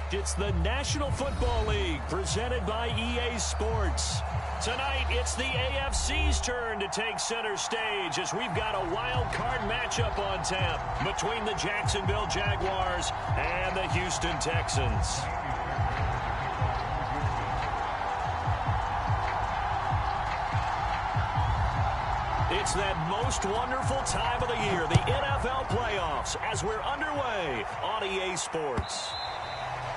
It's the National Football League presented by EA Sports. Tonight, it's the AFC's turn to take center stage as we've got a wild card matchup on tap between the Jacksonville Jaguars and the Houston Texans. It's that most wonderful time of the year, the NFL playoffs, as we're underway on EA Sports.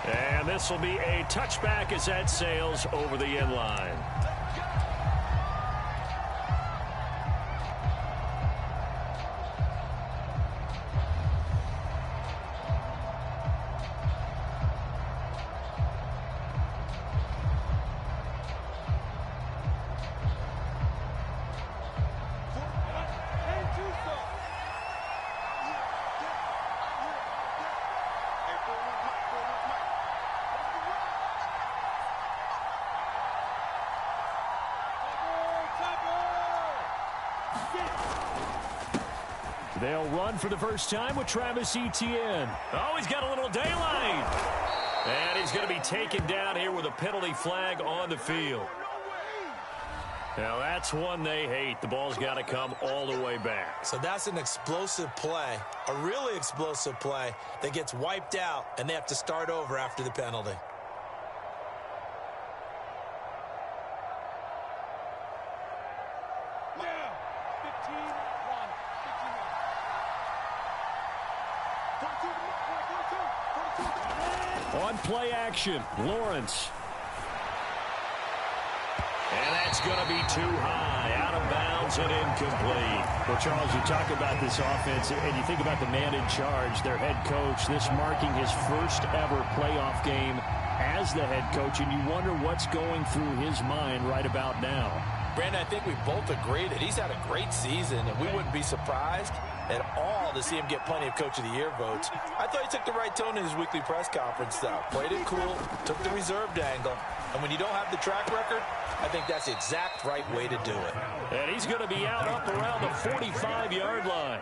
And this will be a touchback as that sails over the end line. They'll run for the first time with Travis Etienne. Oh, he's got a little daylight. And he's going to be taken down here with a penalty flag on the field. Now, that's one they hate. The ball's got to come all the way back. So that's an explosive play, a really explosive play that gets wiped out, and they have to start over after the penalty. On play action, Lawrence. And that's going to be too high, out of bounds and incomplete. Well, Charles, you talk about this offense, and you think about the man in charge, their head coach, this marking his first ever playoff game as the head coach, and you wonder what's going through his mind right about now. Brandon, I think we both agree that he's had a great season, and we wouldn't be surprised at all to see him get plenty of Coach of the Year votes. I thought he took the right tone in his weekly press conference, though. Played it cool, took the reserved angle, and when you don't have the track record, I think that's the exact right way to do it. And he's going to be out up around the 45-yard line.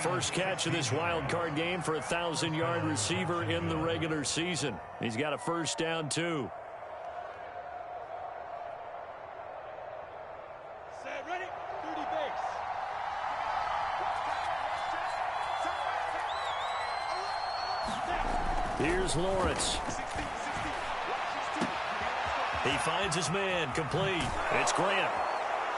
First catch of this wild card game for a 1,000-yard receiver in the regular season. He's got a first down, too. Here's Lawrence. He finds his man, complete. It's Grant.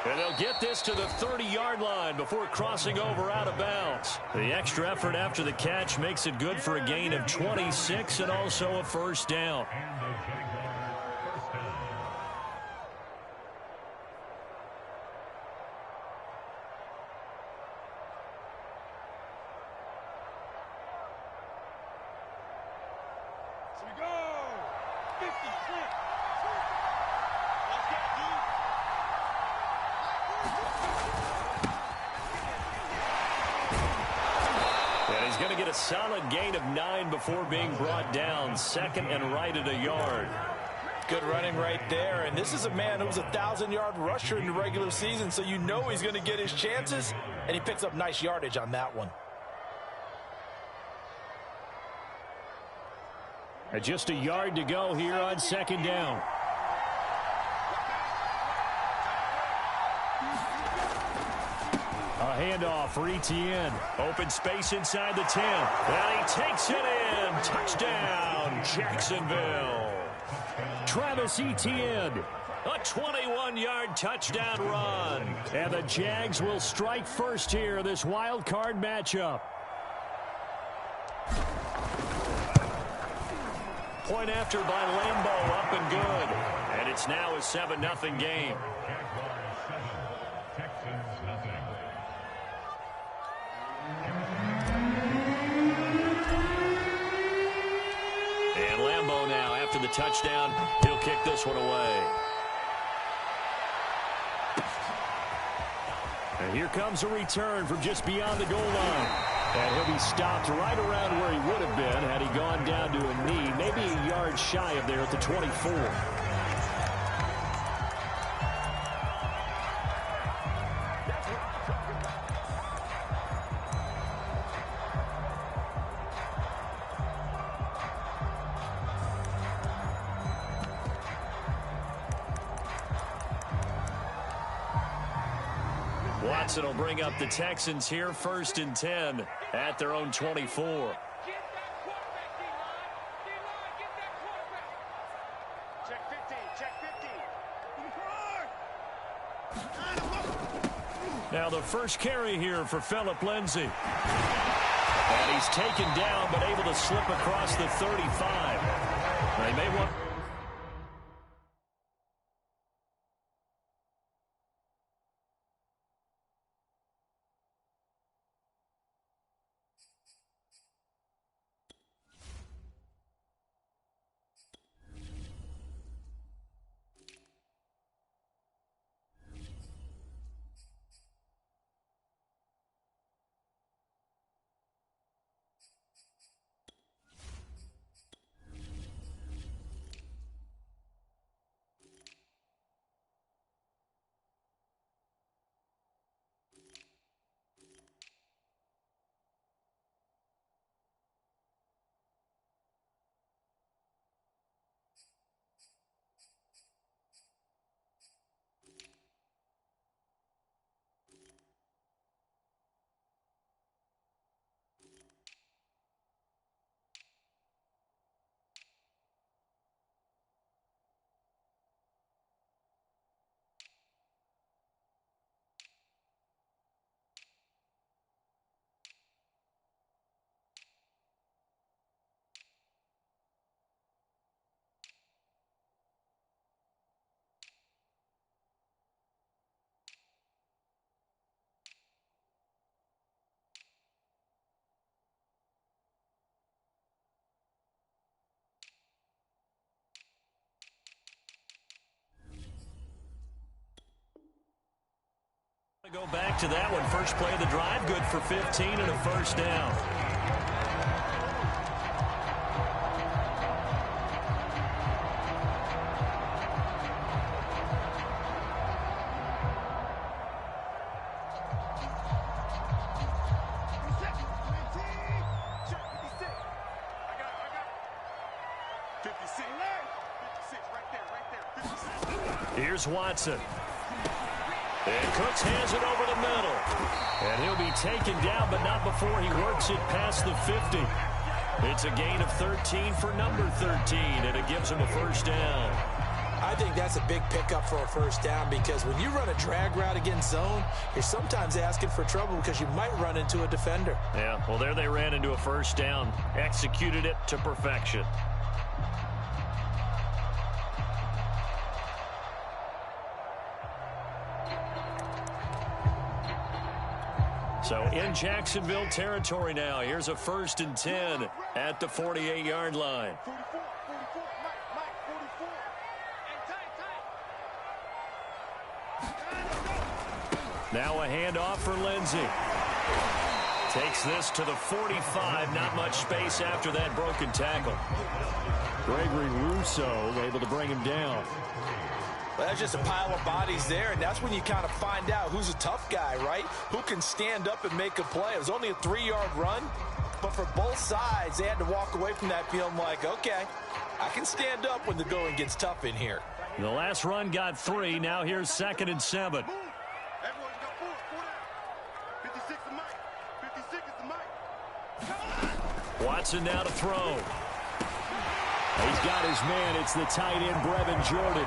And they'll get this to the 30-yard line before crossing over out of bounds. The extra effort after the catch makes it good for a gain of 26 and also a first down. Going to get a solid gain of 9 before being brought down. Second and right at a yard. Good running right there. And this is a man who was a 1,000-yard rusher in the regular season, so you know he's going to get his chances, and he picks up nice yardage on that one. Just a yard to go here on second down. A handoff for Etienne. Open space inside the 10. And he takes it in. Touchdown, Jacksonville. Travis Etienne. A 21-yard touchdown run. And the Jags will strike first here, this wild card matchup. Point after by Lambeau, up and good. And it's now a 7-0 game. And Lambeau now, after the touchdown, he'll kick this one away. And here comes a return from just beyond the goal line. And he'll be stopped right around where he would have been had he gone down to a knee, maybe a yard shy of there at the 24. Watson will bring up the Texans here 1st and 10 at their own 24. Now the first carry here for Phillip Lindsay. And he's taken down but able to slip across the 35. They may want... Go back to that one. First play of the drive, good for 15 and a first down. Here's Watson. And Cooks hands it over the middle. And he'll be taken down, but not before he works it past the 50. It's a gain of 13 for number 13, and it gives him a first down. I think that's a big pickup for a first down because when you run a drag route against zone, you're sometimes asking for trouble because you might run into a defender. Yeah, well, there they ran into a first down. Executed it to perfection. So in Jacksonville territory now. Here's a 1st and 10 at the 48-yard line. Now a handoff for Lindsay. Takes this to the 45. Not much space after that broken tackle. Gregory Rousseau able to bring him down. Well, that's just a pile of bodies there, and that's when you kind of find out who's a tough guy, right? Who can stand up and make a play. It was only a 3-yard run, but for both sides, they had to walk away from that feeling like, okay, I can stand up when the going gets tough in here. The last run got 3. Now here's 2nd and 7. Watson now to throw. He's got his man. It's the tight end, Brevin Jordan.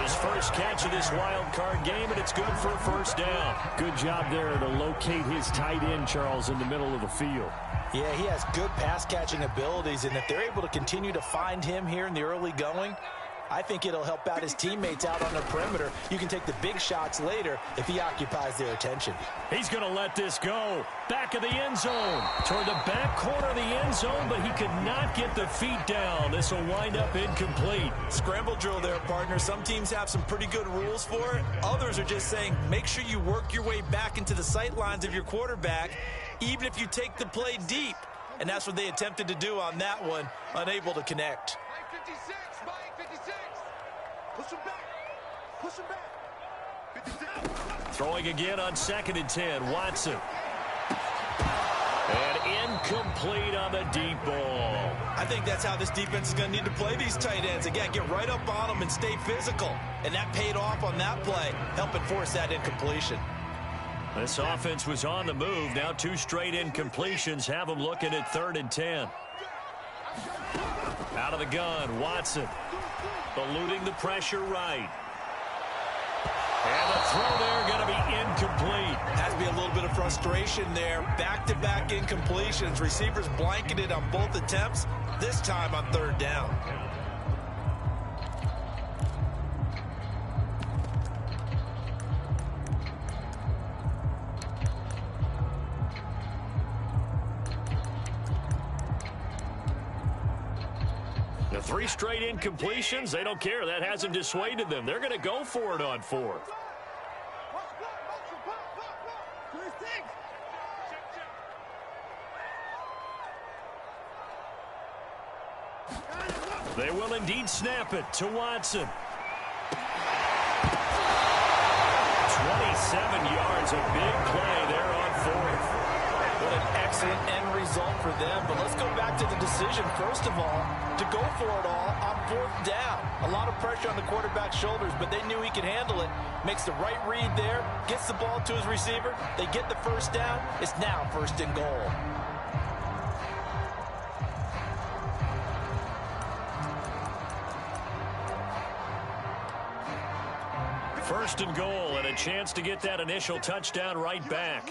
His first catch of this wild card game, and it's good for a first down. Good job there to locate his tight end, Charles, in the middle of the field. Yeah, he has good pass-catching abilities, and if they're able to continue to find him here in the early going, I think it'll help out his teammates out on the perimeter. You can take the big shots later if he occupies their attention. He's going to let this go. Back of the end zone. Toward the back corner of the end zone, but he could not get the feet down. This will wind up incomplete. Scramble drill there, partner. Some teams have some pretty good rules for it. Others are just saying, make sure you work your way back into the sight lines of your quarterback, even if you take the play deep. And that's what they attempted to do on that one, unable to connect. Push him back. Push him back. 56. Throwing again on 2nd and 10. Watson. And incomplete on the deep ball. I think that's how this defense is going to need to play these tight ends. Again, get right up on them and stay physical. And that paid off on that play, helping force that incompletion. This offense was on the move. Now 2 straight incompletions have them looking at 3rd and 10. Out of the gun, Watson. Eluding the pressure right. And the throw there going to be incomplete. Has to be a little bit of frustration there. Back-to-back incompletions. Receivers blanketed on both attempts, this time on 3rd down. The 3 straight incompletions, they don't care. That hasn't dissuaded them. They're going to go for it on 4th. They will indeed snap it to Watson. 27 yards, a big play there on 4th. What an excellent end result for them. But let's go back to the decision, first of all, to go for it all on 4th down. A lot of pressure on the quarterback's shoulders, but they knew he could handle it. Makes the right read there, gets the ball to his receiver. They get the 1st down. It's now 1st and goal. First and goal, and a chance to get that initial touchdown right back.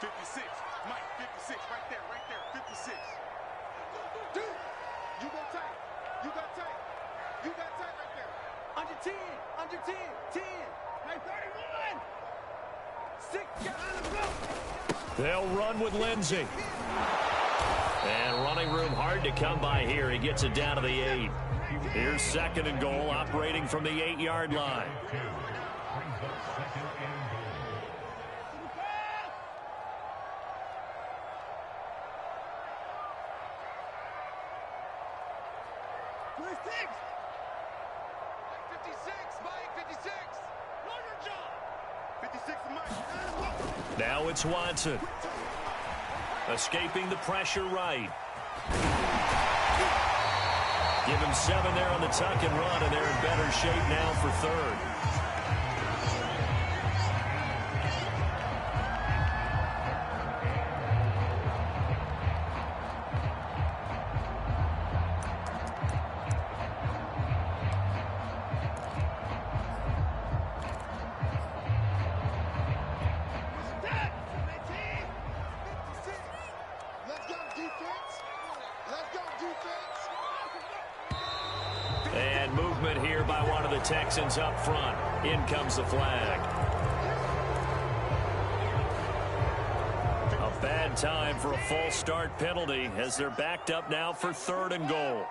56, Mike, 56, right there, 56. Dude, you go tight, you got tight right there. Under 10, 10, like 31. 6, get on the go. They'll run with Lindsey. And running room hard to come by here. He gets it down to the 8. Here's 2nd and goal, operating from the 8-yard line. Now it's Watson. Escaping the pressure right. Give him 7 there on the tuck and run, and they're in better shape now for 3rd. And movement here by one of the Texans up front. In comes the flag. A bad time for a false start penalty as they're backed up now for 3rd and goal.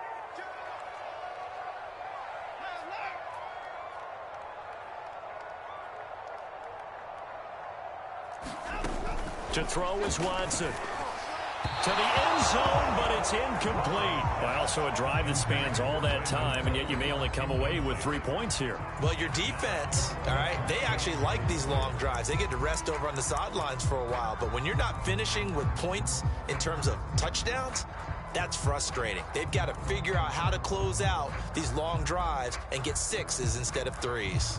To throw is Watson. To the end zone, but it's incomplete. Well, so a drive that spans all that time, and yet you may only come away with 3 points here. Well, your defense, all right, they actually like these long drives. They get to rest over on the sidelines for a while. But when you're not finishing with points in terms of touchdowns, that's frustrating. They've got to figure out how to close out these long drives and get 6s instead of 3s.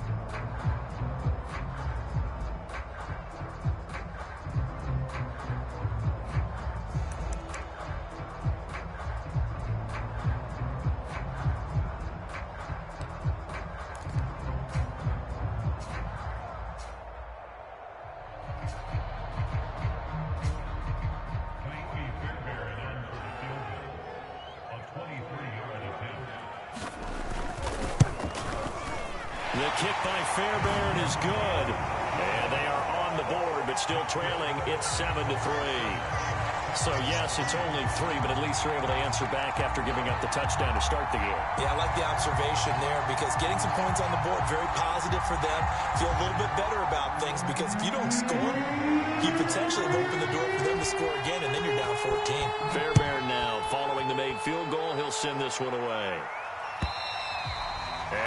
The kick by Fairbairn is good. And they are on the board, but still trailing. It's 7-3. So, yes, it's only 3, but at least they're able to answer back after giving up the touchdown to start the game. Yeah, I like the observation there because getting some points on the board, very positive for them. Feel a little bit better about things because if you don't score, you potentially have opened the door for them to score again, and then you're down 14. Fairbairn now following the made field goal. He'll send this one away.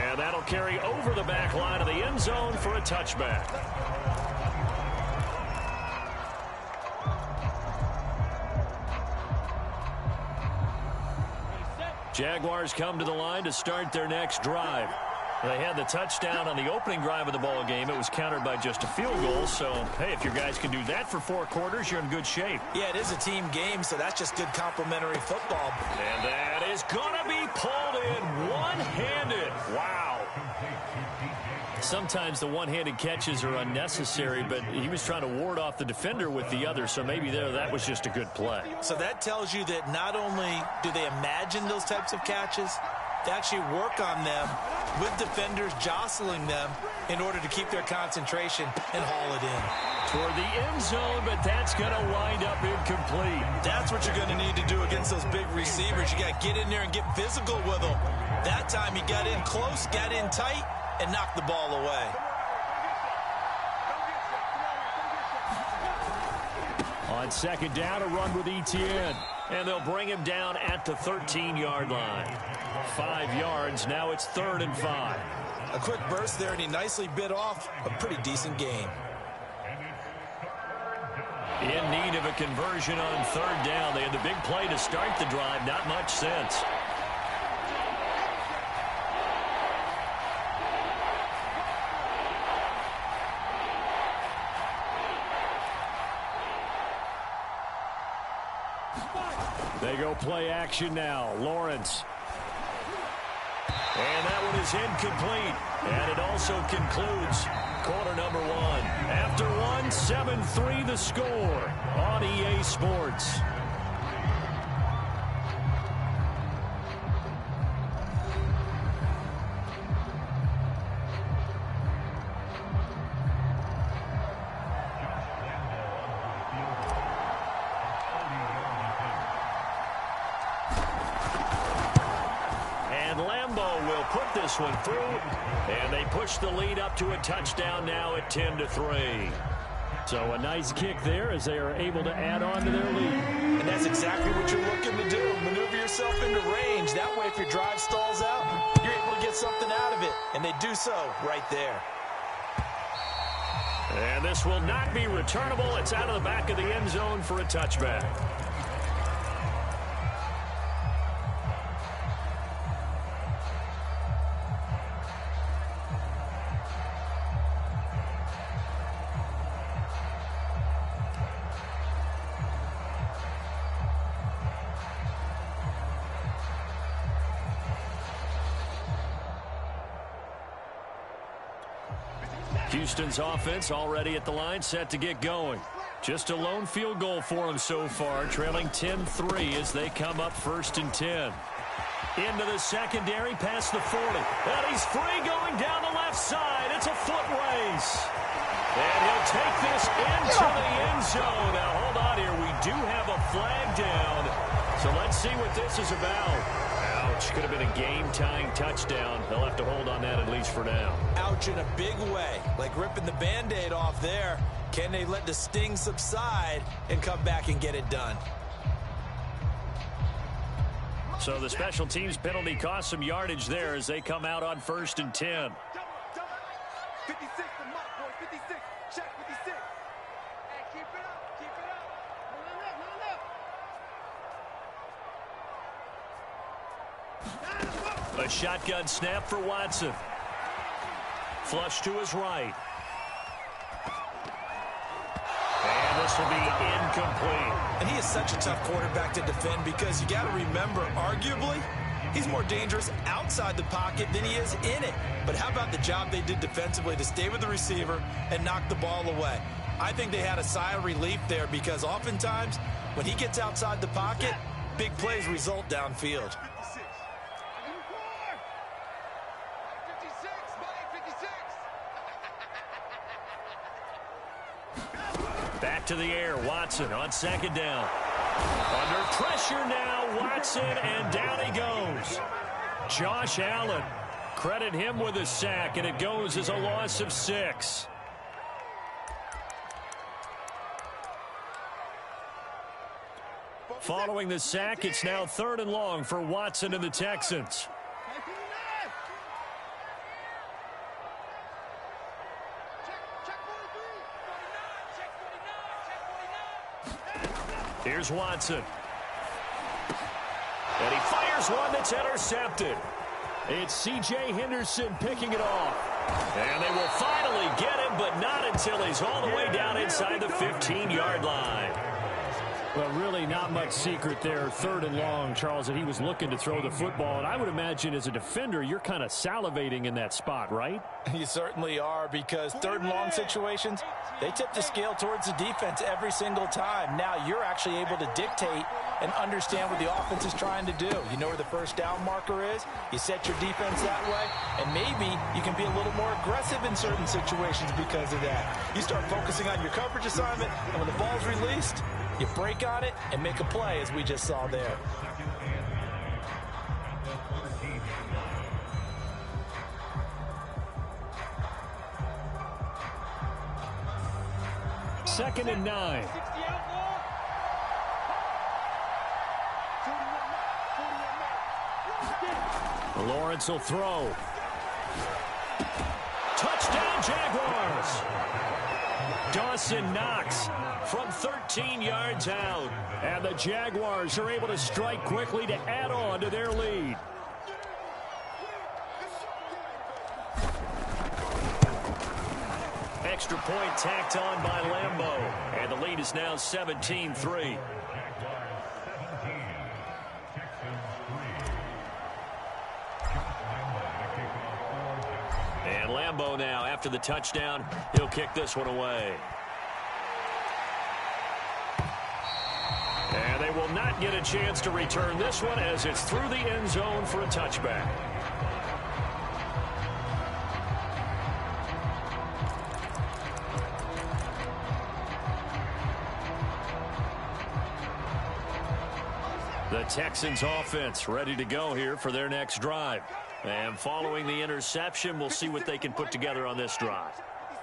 And that'll carry over the back line of the end zone for a touchback. Jaguars come to the line to start their next drive. They had the touchdown on the opening drive of the ball game. It was countered by just a field goal. So, hey, if your guys can do that for 4 quarters, you're in good shape. Yeah, it is a team game, so that's just good complementary football. And that is going to be pulled in one-handed. Wow. Sometimes the one-handed catches are unnecessary, but he was trying to ward off the defender with the other, so maybe that was just a good play. So that tells you that not only do they imagine those types of catches, they actually work on them with defenders jostling them in order to keep their concentration and haul it in. Toward the end zone, but that's going to wind up incomplete. That's what you're going to need to do against those big receivers. You got to get in there and get physical with them. That time he got in close, got in tight, and knocked the ball away. On second down, a run with Etienne. And they'll bring him down at the 13-yard line. 5 yards, now it's 3rd and 5. A quick burst there, and he nicely bit off a pretty decent gain. In need of a conversion on 3rd down. They had the big play to start the drive, not much sense. They go play action now. Lawrence. And that one is incomplete. And it also concludes quarter number 1. After 1, 7-3 the score on EA Sports. One through, and they push the lead up to a touchdown now at 10-3. So a nice kick there as they are able to add on to their lead. And that's exactly what you're looking to do. Maneuver yourself into range. That way, if your drive stalls out, you're able to get something out of it. And they do so right there. And this will not be returnable. It's out of the back of the end zone for a touchback. Houston's offense already at the line, set to get going. Just a lone field goal for them so far, trailing 10-3 as they come up 1st and 10. Into the secondary, past the 40. And he's free going down the left side. It's a foot race. And he'll take this into the end zone. Now, hold on here. We do have a flag down. So let's see what this is about. Ouch. Could have been a game-tying touchdown. They'll have to hold on that at least for now. Ouch in a big way. Like ripping the Band-Aid off there. Can they let the sting subside and come back and get it done? So the special teams penalty cost some yardage there as they come out on 1st and 10. 56, the mark, boys. 56. Check 56. Hey, keep it up. Keep it up. A shotgun snap for Watson. Flush to his right. And this will be incomplete. And he is such a tough quarterback to defend because you got to remember, arguably, he's more dangerous outside the pocket than he is in it. But how about the job they did defensively to stay with the receiver and knock the ball away? I think they had a sigh of relief there because oftentimes when he gets outside the pocket, big plays result downfield. 56. Back to the air, Watson on 2nd down. Under pressure now, Watson, and down he goes. Josh Allen, credit him with a sack, and it goes as a loss of 6. Following the sack, it's now 3rd and long for Watson and the Texans. Here's Watson. And he fires one that's intercepted. It's C.J. Henderson picking it off. And they will finally get him, but not until he's all the way down inside the 15-yard line. Well, really not much secret there. 3rd and long, Charles, that he was looking to throw the football. And I would imagine as a defender, you're kind of salivating in that spot, right? You certainly are, because 3rd and long situations, they tip the scale towards the defense every single time. Now you're actually able to dictate and understand what the offense is trying to do. You know where the first down marker is. You set your defense that way, and maybe you can be a little more aggressive in certain situations because of that. You start focusing on your coverage assignment, and when the ball's released, you break on it and make a play, as we just saw there. Second and 9. Lawrence will throw. Touchdown, Jaguars. Dawson Knox from 13 yards out. And the Jaguars are able to strike quickly to add on to their lead. Extra point tacked on by Lambeau. And the lead is now 17-3. And Lambeau now, after the touchdown, he'll kick this one away. And they will not get a chance to return this one as it's through the end zone for a touchback. The Texans offense ready to go here for their next drive. And following the interception, we'll see what they can put together on this drive.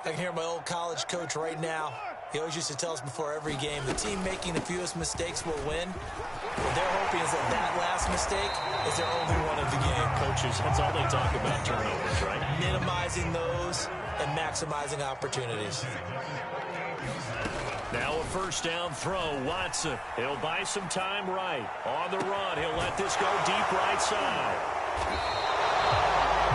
I can hear my old college coach right now. He always used to tell us before every game, the team making the fewest mistakes will win. What they're hoping is that that last mistake is their only one of the game. Coaches, that's all they talk about, turnovers, right? Minimizing those and maximizing opportunities. Now a first down throw. Watson, he'll buy some time right. On the run, he'll let this go deep right side.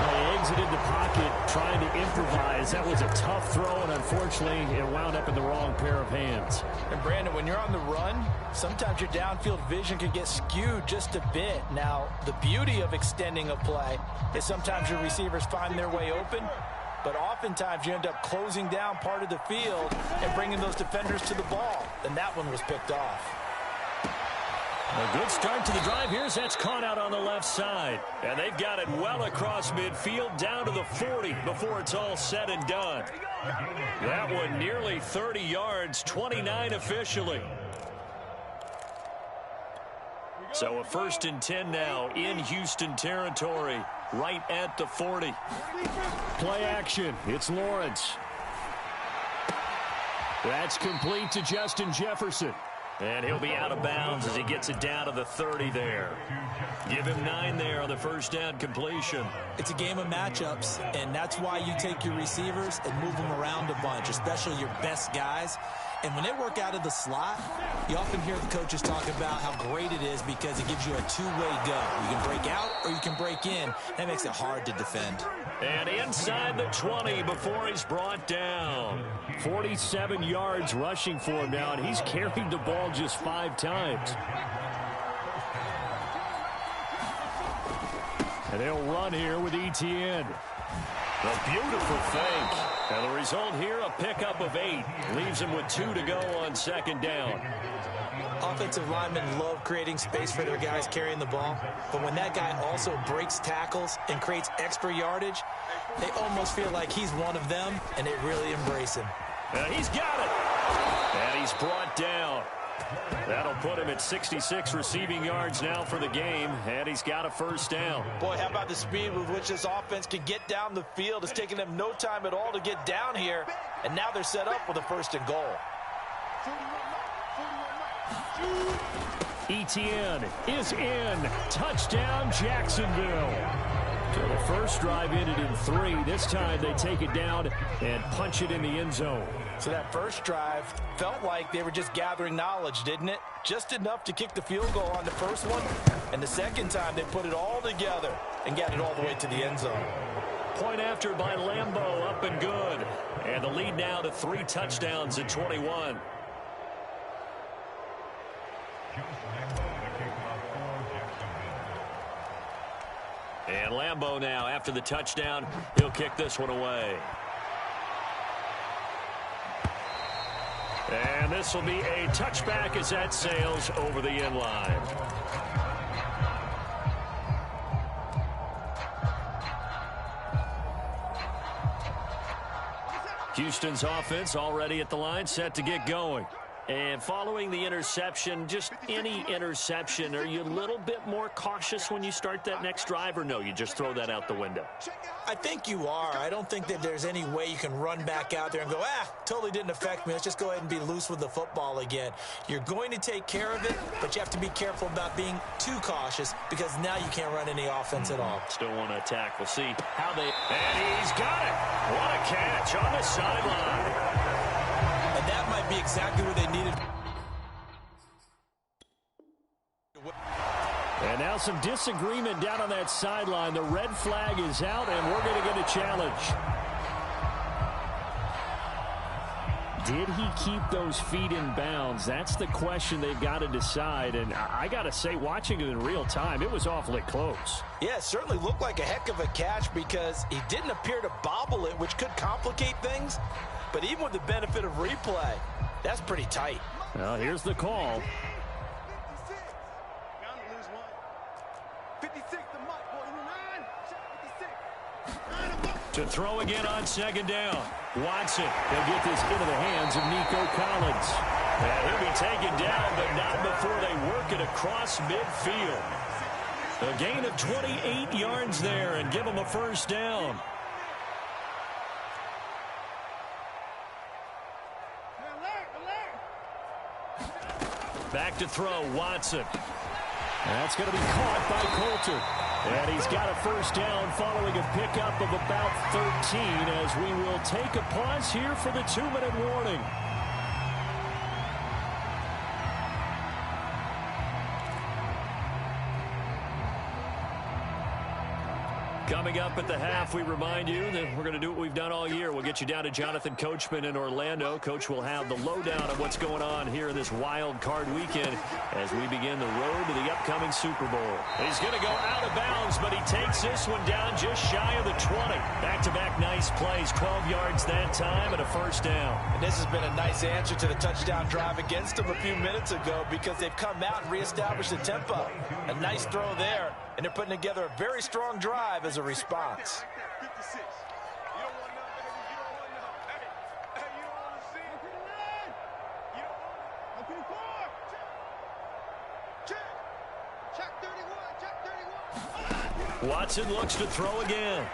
Well, he exited the pocket trying to improvise. That was a tough throw, and unfortunately, it wound up in the wrong pair of hands. And, Brandon, when you're on the run, sometimes your downfield vision can get skewed just a bit. Now, the beauty of extending a play is sometimes your receivers find their way open, but oftentimes you end up closing down part of the field and bringing those defenders to the ball. And that one was picked off. A good start to the drive. Here's that's caught out on the left side. And they've got it well across midfield down to the 40 before it's all said and done. That one nearly 30 yards, 29 officially. So a 1st and 10 now in Houston territory, right at the 40. Play action. It's Lawrence. That's complete to Justin Jefferson. And he'll be out of bounds as he gets it down to the 30 there. Give him 9 there on the first down completion. It's a game of matchups, and that's why you take your receivers and move them around a bunch, especially your best guys. And when they work out of the slot, you often hear the coaches talk about how great it is because it gives you a two-way go. You can break out or you can break in. That makes it hard to defend. And inside the 20 before he's brought down. 47 yards rushing for him now, and he's carried the ball just 5 times. And they'll run here with Etienne. A beautiful fake. And the result here, a pickup of 8. Leaves him with 2 to go on second down. Offensive linemen love creating space for their guys carrying the ball. But when that guy also breaks tackles and creates extra yardage, they almost feel like he's one of them, and they really embrace him. And he's got it. And he's brought down. That'll put him at 66 receiving yards now for the game, and he's got a first down. Boy, how about the speed with which this offense can get down the field? It's taken them no time at all to get down here, and now they're set up with a 1st and goal. Etienne is in. Touchdown, Jacksonville. So the first drive ended in 3. This time they take it down and punch it in the end zone. So that first drive felt like they were just gathering knowledge, didn't it? Just enough to kick the field goal on the first one. And the second time they put it all together. and got it all the way to the end zone. Point after by Lambeau, up and good. And the lead now to 3 touchdowns at 21. And Lambeau now, after the touchdown, he'll kick this one away. And this will be a touchback as that sails over the end line. Houston's offense already at the line, set to get going. And following the interception, just any interception, are you a little bit more cautious when you start that next drive, or no, you just throw that out the window? I think you are. I don't think that there's any way you can run back out there and go, totally didn't affect me. Let's just go ahead and be loose with the football again. You're going to take care of it, but you have to be careful about being too cautious because now you can't run any offense at all. Still want to attack. We'll see how they... And he's got it. What a catch on the sideline. And that might be exactly what they needed. And now some disagreement down on that sideline. The red flag is out, and we're going to get a challenge. Did he keep those feet in bounds? That's the question they've got to decide. And I got to say, watching it in real time, it was awfully close. Yeah, it certainly looked like a heck of a catch because he didn't appear to bobble it, which could complicate things. But even with the benefit of replay, that's pretty tight. Well, here's the call. 56, the mark, boy, 56. To throw again on second down. Watson, they'll get this into the hands of Nico Collins. And he'll be taken down, but not before they work it across midfield. A gain of 28 yards there and give them a first down. Back to throw, Watson. That's going to be caught by Coulter. And he's got a first down following a pickup of about 13 as we will take a pause here for the 2-minute warning. Coming up at the half, we remind you that we're going to do what we've done all year. We'll get you down to Jonathan Coachman in Orlando. Coach will have the lowdown of what's going on here in this wild card weekend as we begin the road to the upcoming Super Bowl. He's going to go out of bounds, but he takes this one down just shy of the 20. Back-to-back nice plays, 12 yards that time and a first down. And this has been a nice answer to the touchdown drive against them a few minutes ago because they've come out and reestablished the tempo. A nice throw there, and they're putting together a very strong drive as a response. 56. You don't want none, baby. You don't want none. Hey, you don't want to see it. You don't want it. 54. Check. Check 31. Check 31. Watson looks to throw again.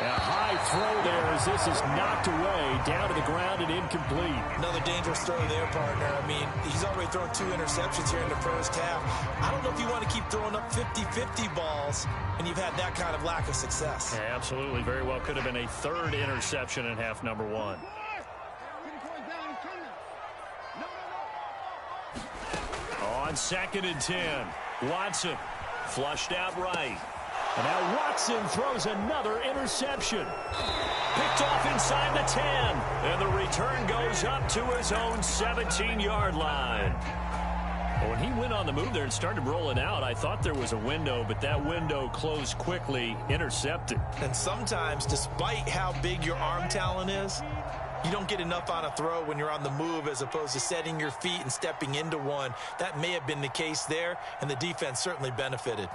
A high throw there as this is knocked away, down to the ground and incomplete. Another dangerous throw there, partner. I mean, he's already thrown 2 interceptions here in the first half. I don't know if you want to keep throwing up 50-50 balls, and you've had that kind of lack of success. Yeah, absolutely. Very well could have been a 3rd interception in half number 1. On 2nd and 10, Watson flushed out right. And now Watson throws another interception. Picked off inside the 10. And the return goes up to his own 17-yard line. When he went on the move there and started rolling out, I thought there was a window, but that window closed quickly, intercepted. And sometimes, despite how big your arm talent is, you don't get enough on a throw when you're on the move as opposed to setting your feet and stepping into one. That may have been the case there, and the defense certainly benefited.